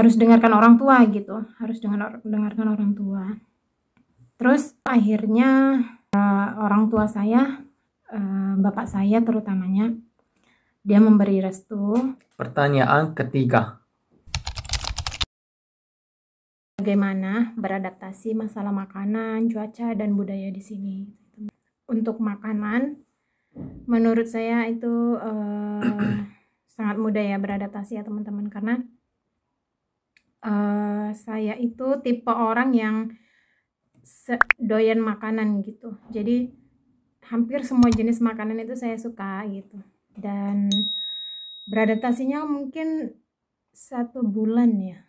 harus dengarkan orang tua gitu, harus dengarkan orang tua. Terus akhirnya orang tua saya, bapak saya terutamanya, dia memberi restu. Pertanyaan ketiga. Bagaimana beradaptasi masalah makanan, cuaca, dan budaya di sini. Untuk makanan, menurut saya itu sangat mudah ya beradaptasi ya teman-teman, karena saya itu tipe orang yang doyan makanan gitu. Jadi hampir semua jenis makanan itu saya suka gitu. Dan beradaptasinya mungkin 1 bulan ya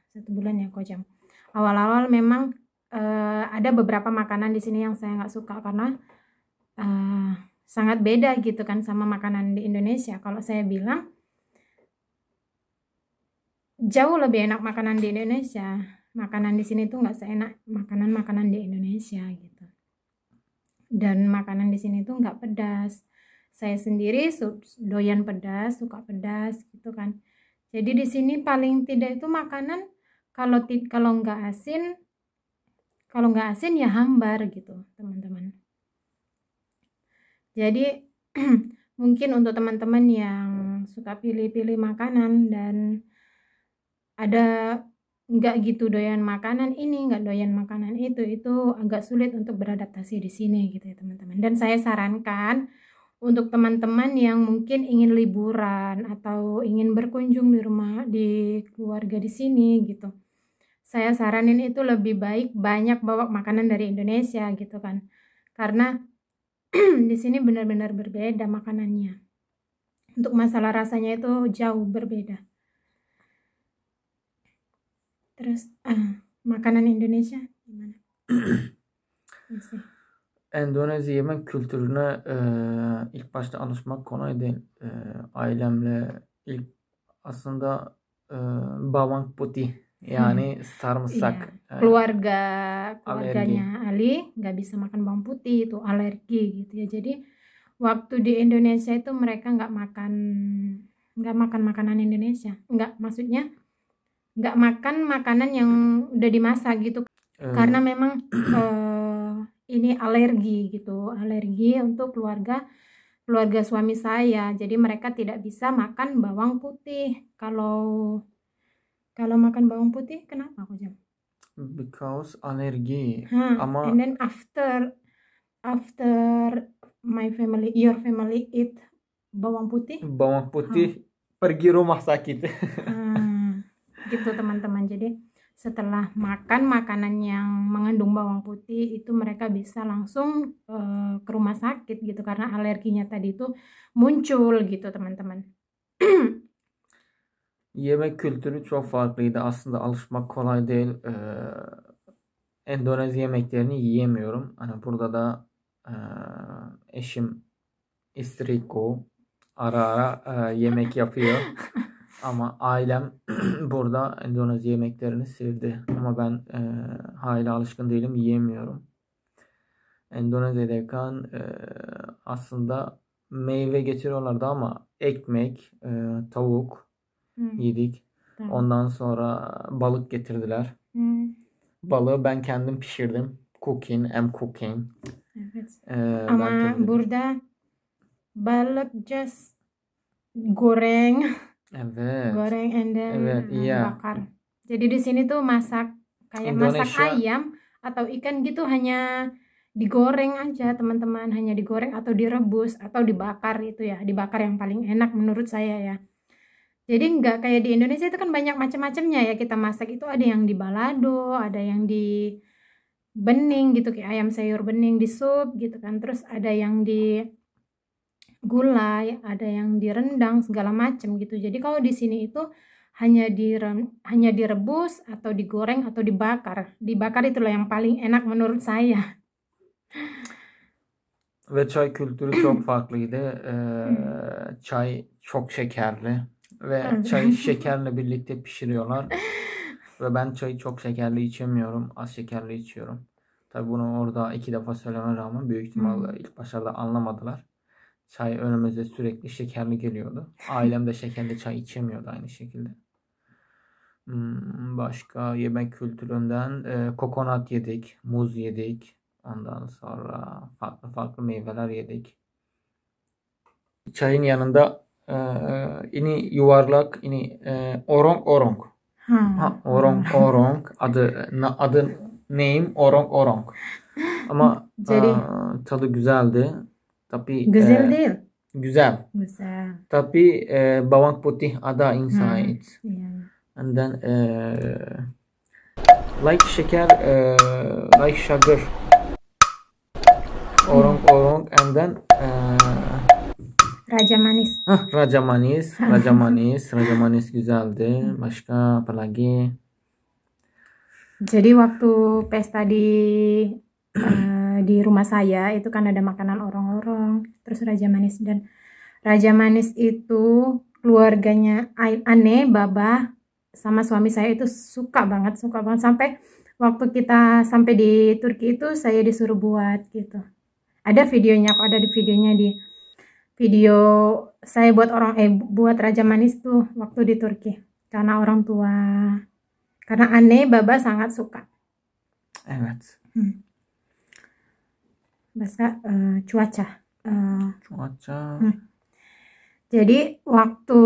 Kojam. Awal-awal memang ada beberapa makanan di sini yang saya nggak suka karena sangat beda gitu kan sama makanan di Indonesia. Kalau saya bilang jauh lebih enak makanan di Indonesia, makanan di sini tuh nggak seenak makanan di Indonesia gitu. Dan makanan di sini tuh nggak pedas. Saya sendiri doyan pedas, suka pedas gitu kan. Jadi di sini paling tidak itu makanan kalau nggak asin ya hambar gitu teman-teman. Jadi mungkin untuk teman-teman yang suka pilih-pilih makanan dan ada nggak gitu doyan makanan ini, nggak doyan makanan itu agak sulit untuk beradaptasi di sini gitu ya teman-teman. Dan saya sarankan untuk teman-teman yang mungkin ingin liburan atau ingin berkunjung di keluarga di sini gitu, saya saranin itu lebih baik banyak bawa makanan dari Indonesia gitu kan, karena di sini benar-benar berbeda makanannya. Untuk masalah rasanya itu jauh berbeda. Terus makanan Indonesia gimana? Endonezya yemek kültürüne ilk başta alışmak kolay değil. Ailemle ilk aslında bawang putih yani sarımsak. Keluarganya Ali nggak bisa makan bawang putih, itu alergi gitu ya. Jadi waktu di Indonesia itu mereka nggak makan makanan Indonesia, maksudnya nggak makan makanan yang udah dimasak gitu, karena memang ini alergi gitu, alergi untuk keluarga suami saya. Jadi mereka tidak bisa makan bawang putih. Kalau makan bawang putih kenapa Kojam? Because alergi. Ama and then after your family eat bawang putih pergi rumah sakit. Gitu teman-teman. Jadi setelah makan makanan yang mengandung bawang putih itu mereka bisa langsung ke rumah sakit gitu, karena alerginya tadi itu muncul gitu teman-teman. Yemek kültürü çok farklıydı. Aslında alışmak kolay değil. Endonezya yemeklerini yiyemiyorum. Hani burada da eşim istriko ara ara yemek yapıyor. Ama ailem burada Endonezya yemeklerini sevdi. Ama ben hala alışkın değilim, yiyemiyorum. Endonezya'dayken aslında meyve getiriyorlardı ama ekmek, tavuk yedik. Tamam. Ondan sonra balık getirdiler. Balığı ben kendim pişirdim. I'm cooking. Evet. Ama burada balık just goreng. Evet. Goreng and then bakar. Jadi di sini tuh masak kayak masak ayam atau ikan gitu, hanya digoreng aja teman-teman, hanya digoreng atau direbus atau dibakar itu ya, dibakar yang paling enak menurut saya ya. Jadi nggak kayak di Indonesia itu kan banyak macam-macamnya ya kita masak itu, ada yang di balado, ada yang di bening gitu kayak ayam sayur bening di sup gitu kan, terus ada yang di gulai, ada yang direndang segala macam gitu. Jadi kalau di sini itu hanya direbus atau digoreng atau dibakar. Dibakar itulah yang paling enak menurut saya. Ve çay kültürü çok farklıydı. Çay çok şekerli ve çayı şekerle birlikte pişiriyorlar. Ve ben çayı çok şekerli içemiyorum. Az şekerli içiyorum. Tabii bunu orada 2 defa söylememe rağmen büyük ihtimalle ilk başlarda anlamadılar. Çay önümüze sürekli şekerli geliyordu. Ailem de şekerli çay içemiyordu aynı şekilde. Başka yemek kültüründen kokonat yedik, muz yedik. Ondan sonra farklı farklı meyveler yedik. Çayın yanında ini yuvarlak, ini orong orong. Orong orong adı name orong orong. Ama Jadi tadı güzeldi. Tapi güzel değil. Güzel. Güzel. Tapi bawang putih ada inside. Yeah. And then like şeker, like sugar. Orong orong and then Raja manis. Raja manis. Raja manis. Raja manis güzeldi. Başka apa lagi? Jadi waktu pesta di rumah saya itu kan ada makanan orong-orong, terus Raja manis, dan Raja manis itu keluarganya Ane, Baba sama suami saya itu suka banget sampai waktu kita sampai di Turki itu saya disuruh buat gitu. Ada videonya, kok ada di videonya, di video saya buat buat Raja manis tuh waktu di Turki karena orang tua, karena Ane, Baba sangat suka. Evet. Bahasa cuaca. Jadi waktu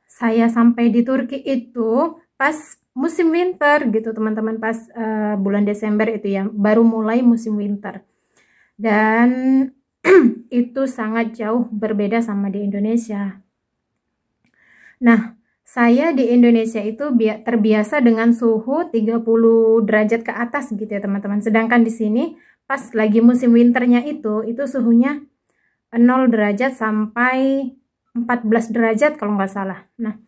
saya sampai di Turki itu pas musim winter gitu teman-teman, pas bulan Desember itu ya, baru mulai musim winter. Dan itu sangat jauh berbeda sama di Indonesia. Nah, saya di Indonesia itu terbiasa dengan suhu 30 derajat ke atas gitu ya teman-teman. Sedangkan di sini pas lagi musim winternya itu suhunya 0 derajat sampai 14 derajat kalau nggak salah. Nah,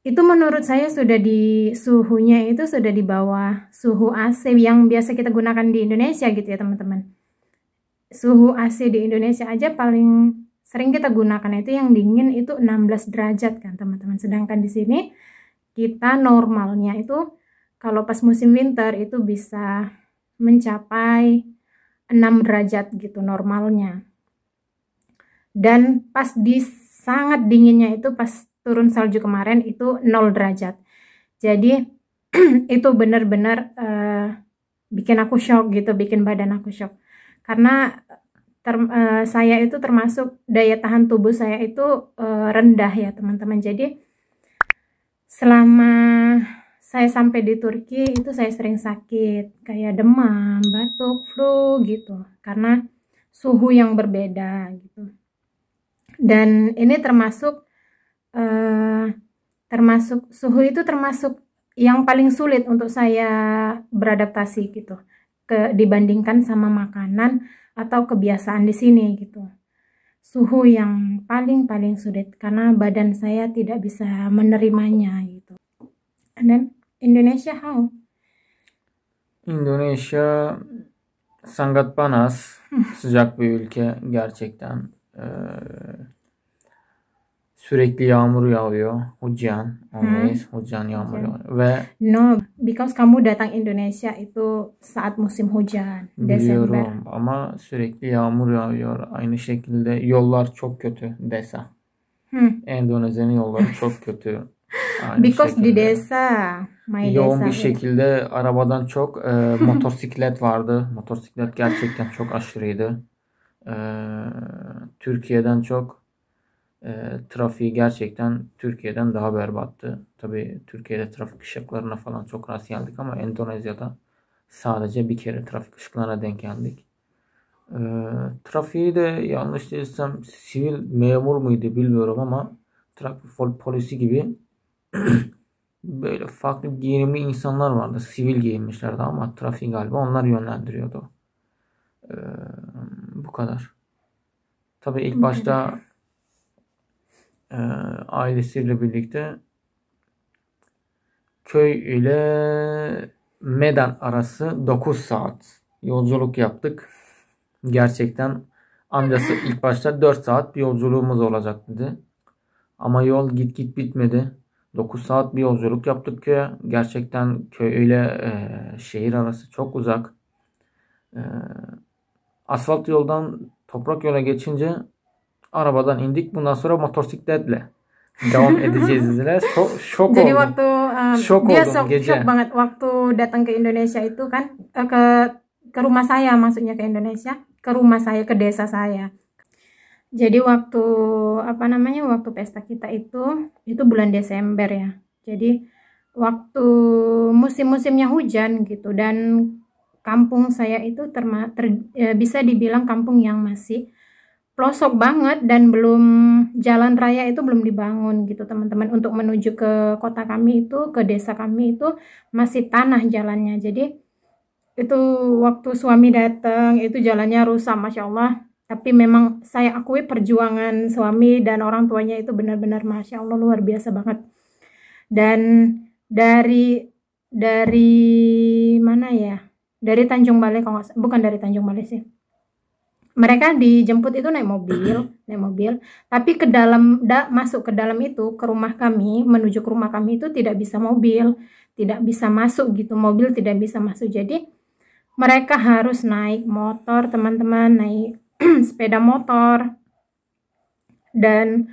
itu menurut saya suhunya itu sudah di bawah suhu AC yang biasa kita gunakan di Indonesia gitu ya teman-teman. Suhu AC di Indonesia aja paling sering kita gunakan itu yang dingin itu 16 derajat kan teman-teman. Sedangkan di sini kita normalnya itu kalau pas musim winter itu bisa mencapai 6 derajat gitu normalnya. Dan pas di sangat dinginnya itu pas turun salju kemarin itu 0 derajat. Jadi itu benar-benar bikin aku shock gitu, bikin badan aku shock. Karena saya itu termasuk daya tahan tubuh saya itu rendah ya teman-teman. Jadi selama saya sampai di Turki itu saya sering sakit, kayak demam, batuk, flu gitu, karena suhu yang berbeda gitu. Dan ini termasuk suhu itu termasuk yang paling sulit untuk saya beradaptasi gitu, dibandingkan sama makanan atau kebiasaan di sini gitu. Suhu yang paling sulit karena badan saya tidak bisa menerimanya gitu. And then Indonesia how? Indonesia sangat panas, sıcak bir ülke gerçekten. Sürekli yağmur yağıyor. Hujan, hujan yağmur yağıyor. Ve no, because kamu datang Indonesia itu saat musim hujan, biliyorum Desember. ama sürekli yağmur yağıyor. Aynı şekilde yollar çok kötü desa. Endonezya'nın yolları çok kötü. Aynı Because şekilde. di desa, yoğun bir şekilde arabadan çok motosiklet vardı. Motosiklet gerçekten çok aşırıydı. Türkiye'den çok trafiği gerçekten Türkiye'den daha berbattı. Tabii Türkiye'de trafik ışıklarına falan çok rast geldik ama Endonezya'da sadece bir kere trafik ışıklarına denk geldik. Trafiği de yanlış değilsem sivil memur muydu bilmiyorum ama trafik polisi gibi böyle farklı giyinimli insanlar vardı. Sivil giyinmişlerdi ama trafiği galiba onlar yönlendiriyordu. Bu kadar. Tabii ilk başta ailesiyle birlikte köy ile Medan arası 9 saat yolculuk yaptık. Gerçekten amcası ilk başta 4 saat bir yolculuğumuz olacak dedi. Ama yol git bitmedi. 9 saat bir yolculuk yaptık köye. Gerçekten köy ile şehir arası çok uzak. Asfalt yoldan toprak yola geçince arabadan indik. Bundan sonra motosikletle devam edeceğiz izle. Şok Jadi oldum. waktu Şok dia oldum shock gece. banget waktu datang ke Indonesia itu kan, ke rumah saya, maksudnya ke Indonesia, ke rumah saya, ke desa saya. Jadi waktu waktu pesta kita itu bulan Desember ya. Jadi waktu musim-musimnya hujan gitu, dan kampung saya itu bisa dibilang kampung yang masih pelosok banget, dan jalan raya itu belum dibangun gitu teman-teman. Untuk menuju ke kota kami itu, ke desa kami itu masih tanah jalannya. Jadi itu waktu suami datang itu jalannya rusak, Masya Allah. Tapi memang saya akui perjuangan suami dan orang tuanya itu benar-benar Masya Allah luar biasa banget. Dan dari mana ya, dari Tanjung Balai, bukan dari Tanjung Balai sih, mereka dijemput itu naik mobil, tapi masuk ke dalam itu, ke rumah kami, menuju ke rumah kami itu tidak bisa mobil, tidak bisa masuk gitu, mobil tidak bisa masuk. Jadi mereka harus naik motor teman-teman, naik sepeda motor. Dan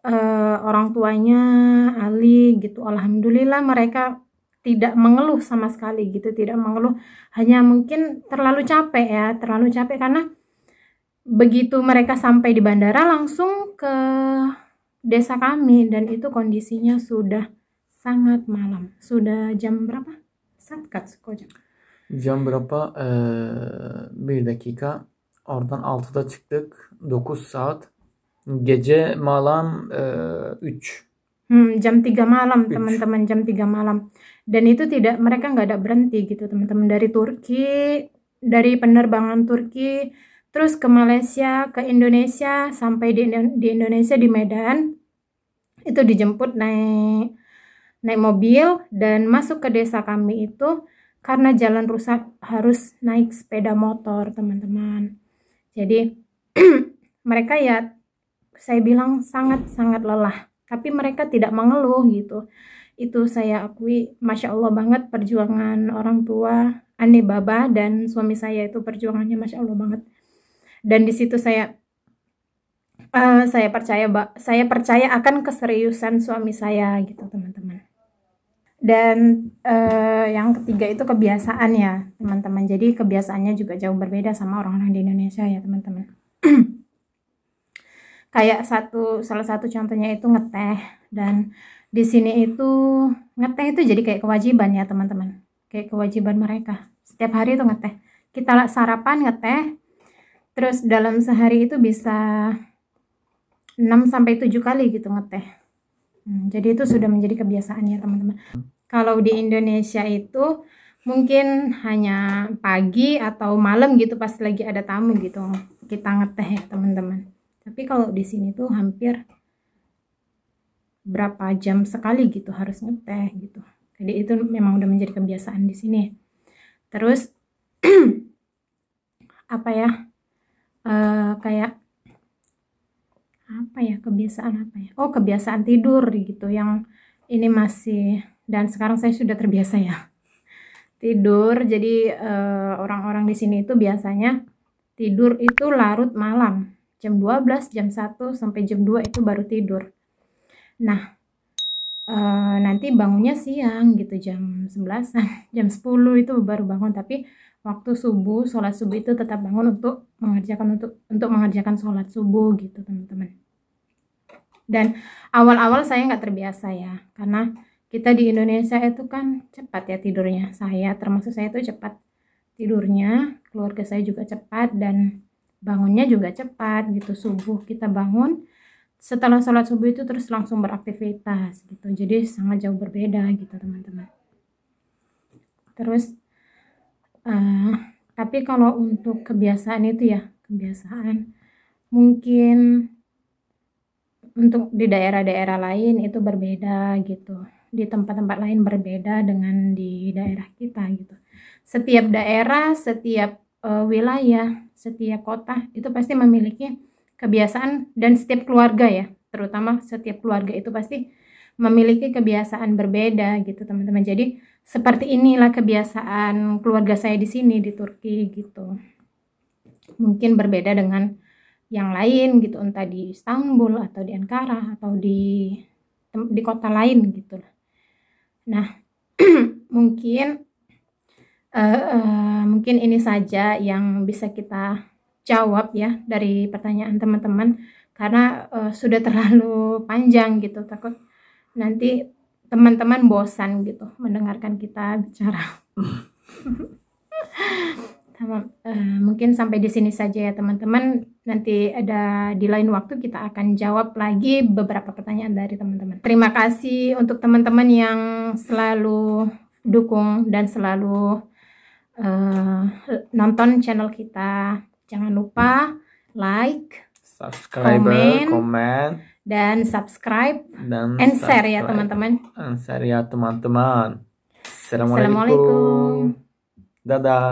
orang tuanya Ali gitu, alhamdulillah mereka tidak mengeluh sama sekali gitu, tidak mengeluh, hanya mungkin terlalu capek karena begitu mereka sampai di bandara langsung ke desa kami, dan itu kondisinya sudah sangat malam. Sudah jam berapa? Saat kocak. Jam berapa? Bir dakika. Oradan 6'da çıktık. 9 saat. Gece malam 3. Jam 3 malam teman-teman, jam 3 malam. Dan itu mereka nggak ada berhenti gitu teman-teman. Dari Turki, dari penerbangan Turki, terus ke Malaysia, ke Indonesia, sampai di Indonesia di Medan, itu dijemput naik mobil dan masuk ke desa kami itu. Karena jalan rusak harus naik sepeda motor teman-teman. Jadi mereka ya, saya bilang sangat-sangat lelah, tapi mereka tidak mengeluh gitu. Itu saya akui Masya Allah banget perjuangan orang tua Ane Baba dan suami saya, itu perjuangannya Masya Allah banget. Dan di situ saya percaya akan keseriusan suami saya gitu teman-teman. Dan yang ketiga itu kebiasaan ya teman-teman. Jadi kebiasaannya juga jauh berbeda sama orang-orang di Indonesia ya teman-teman. Kayak salah satu contohnya itu ngeteh. Dan di sini itu ngeteh itu jadi kayak kewajiban ya teman-teman, kayak kewajiban mereka. Setiap hari itu ngeteh, kita sarapan ngeteh, terus dalam sehari itu bisa 6-7 kali gitu ngeteh. Jadi itu sudah menjadi kebiasaan ya teman-teman. Kalau di Indonesia itu mungkin hanya pagi atau malam gitu, pas lagi ada tamu gitu kita ngeteh ya teman-teman. Tapi kalau di sini tuh hampir berapa jam sekali gitu harus ngeteh gitu. Jadi itu memang udah menjadi kebiasaan di sini. Terus kebiasaan tidur gitu, yang ini masih, dan sekarang saya sudah terbiasa ya tidur. Jadi orang-orang di sini itu biasanya tidur itu larut malam, jam 12, jam 1 sampai jam 2 itu baru tidur. Nah nanti bangunnya siang gitu, jam 11-an, jam 10 itu baru bangun. Tapi waktu subuh, sholat subuh itu tetap bangun untuk mengerjakan sholat subuh gitu teman-teman. Dan awal-awal saya nggak terbiasa ya, karena kita di Indonesia itu kan cepat ya tidurnya. Termasuk saya itu cepat tidurnya, keluarga saya juga cepat, dan bangunnya juga cepat gitu. Subuh kita bangun, setelah sholat subuh itu terus langsung beraktivitas gitu. Jadi sangat jauh berbeda gitu teman-teman. Terus tapi kalau untuk kebiasaan itu ya, mungkin untuk di daerah-daerah lain itu berbeda gitu, di tempat-tempat lain berbeda dengan di daerah kita gitu. Setiap daerah, setiap wilayah, setiap kota itu pasti memiliki kebiasaan, dan setiap keluarga ya, terutama setiap keluarga itu pasti memiliki kebiasaan berbeda gitu teman-teman. Jadi seperti inilah kebiasaan keluarga saya di sini di Turki gitu. Mungkin berbeda dengan yang lain gitu, entah di Istanbul atau di Ankara atau di kota lain gitu. Nah, mungkin mungkin ini saja yang bisa kita jawab ya dari pertanyaan teman-teman, karena sudah terlalu panjang gitu, takut nanti teman-teman bosan gitu mendengarkan kita bicara. Mungkin sampai di sini saja ya teman-teman. Nanti ada di lain waktu kita akan jawab lagi beberapa pertanyaan dari teman-teman. Terima kasih untuk teman-teman yang selalu dukung dan selalu nonton channel kita. Jangan lupa like, komen, dan subscribe dan share ya teman-teman. Assalamualaikum. Dadah.